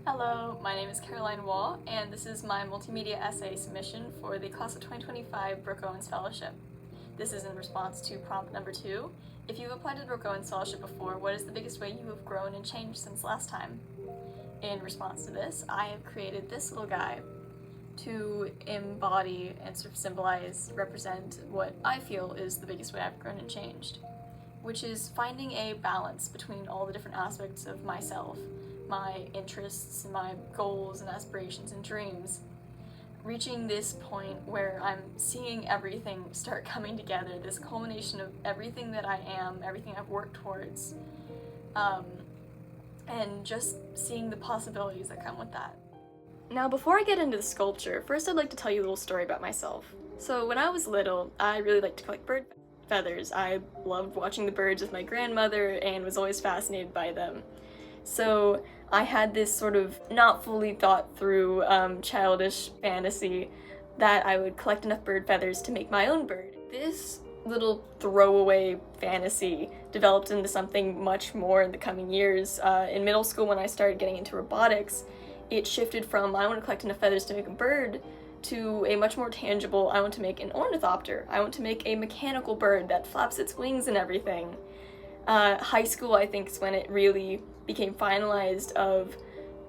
Hello, my name is Caroline Waugh, and this is my multimedia essay submission for the Class of 2025 Brooke Owens Fellowship. This is in response to prompt number 2. If you've applied to the Brooke Owens Fellowship before, what is the biggest way you have grown and changed since last time? In response to this, I have created this little guy to embody and sort of symbolize, represent what I feel is the biggest way I've grown and changed, which is finding a balance between all the different aspects of myself, my interests, my goals and aspirations and dreams, reaching this point where I'm seeing everything start coming together, this culmination of everything that I am, everything I've worked towards, and just seeing the possibilities that come with that. Now, before I get into the sculpture, first I'd like to tell you a little story about myself. So when I was little, I really liked to collect bird feathers. I loved watching the birds with my grandmother and was always fascinated by them. So I had this sort of not fully thought through childish fantasy that I would collect enough bird feathers to make my own bird. This little throwaway fantasy developed into something much more in the coming years. In middle school, when I started getting into robotics, it shifted from I want to collect enough feathers to make a bird to a much more tangible, I want to make an ornithopter. I want to make a mechanical bird that flaps its wings and everything. High school, I think, is when it really became finalized of,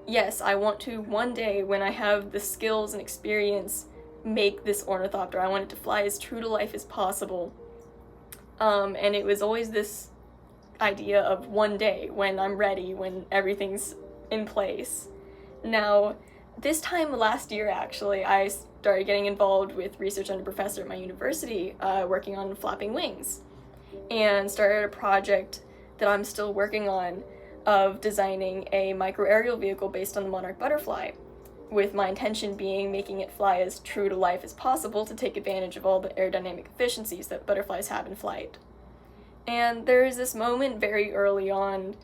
yes, I want to one day, when I have the skills and experience, make this ornithopter. I want it to fly as true to life as possible. And it was always this idea of one day, when I'm ready, when everything's in place. Now, this time last year, actually, I started getting involved with research under a professor at my university, working on flapping wings, and started a project that I'm still working on of designing a micro-aerial vehicle based on the monarch butterfly, with my intention being making it fly as true to life as possible to take advantage of all the aerodynamic efficiencies that butterflies have in flight. And there is this moment very early on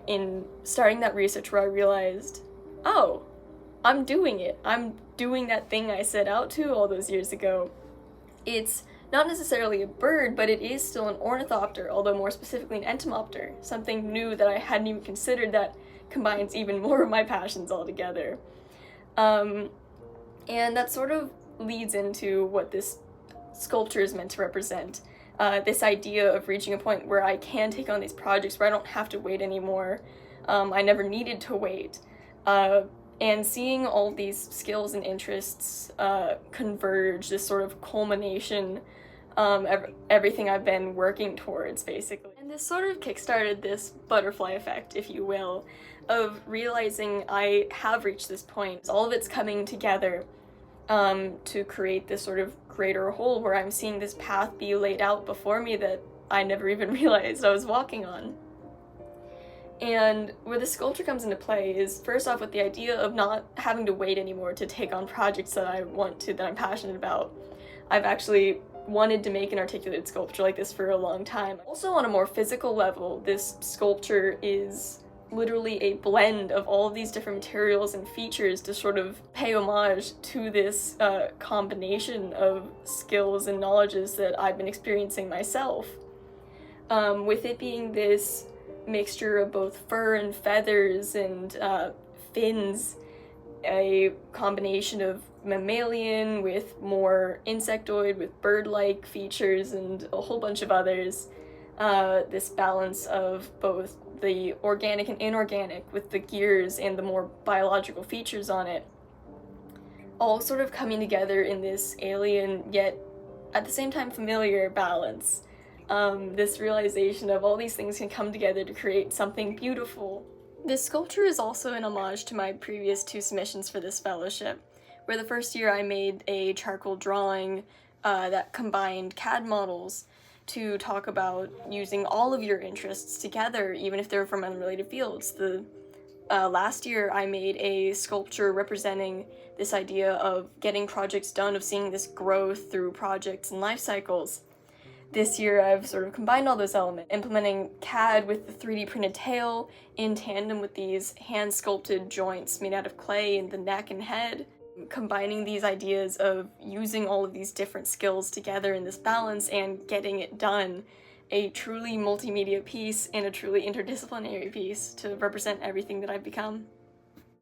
in starting that research where I realized, oh, I'm doing it. I'm doing that thing I set out to all those years ago. It's not necessarily a bird, but it is still an ornithopter, although more specifically an entomopter, something new that I hadn't even considered that combines even more of my passions all together. And that sort of leads into what this sculpture is meant to represent. This idea of reaching a point where I can take on these projects where I don't have to wait anymore. I never needed to wait. And seeing all these skills and interests converge, this sort of culmination, everything I've been working towards, basically. And this sort of kickstarted this butterfly effect, if you will, of realizing I have reached this point. All of it's coming together to create this sort of greater whole where I'm seeing this path be laid out before me that I never even realized I was walking on. And where the sculpture comes into play is, first off, with the idea of not having to wait anymore to take on projects that I want to, that I'm passionate about. I've actually wanted to make an articulated sculpture like this for a long time. Also, on a more physical level, this sculpture is literally a blend of all of these different materials and features to sort of pay homage to this combination of skills and knowledges that I've been experiencing myself. With it being this mixture of both fur and feathers and fins, a combination of mammalian with more insectoid with bird-like features and a whole bunch of others. This balance of both the organic and inorganic with the gears and the more biological features on it, all sort of coming together in this alien yet at the same time familiar balance. This realization of all these things can come together to create something beautiful. This sculpture is also an homage to my previous 2 submissions for this fellowship, where the first year I made a charcoal drawing that combined CAD models to talk about using all of your interests together, even if they're from unrelated fields. The last year I made a sculpture representing this idea of getting projects done, of seeing this growth through projects and life cycles. This year I've sort of combined all those elements, implementing CAD with the 3D printed tail in tandem with these hand-sculpted joints made out of clay in the neck and head, combining these ideas of using all of these different skills together in this balance and getting it done. A truly multimedia piece and a truly interdisciplinary piece to represent everything that I've become.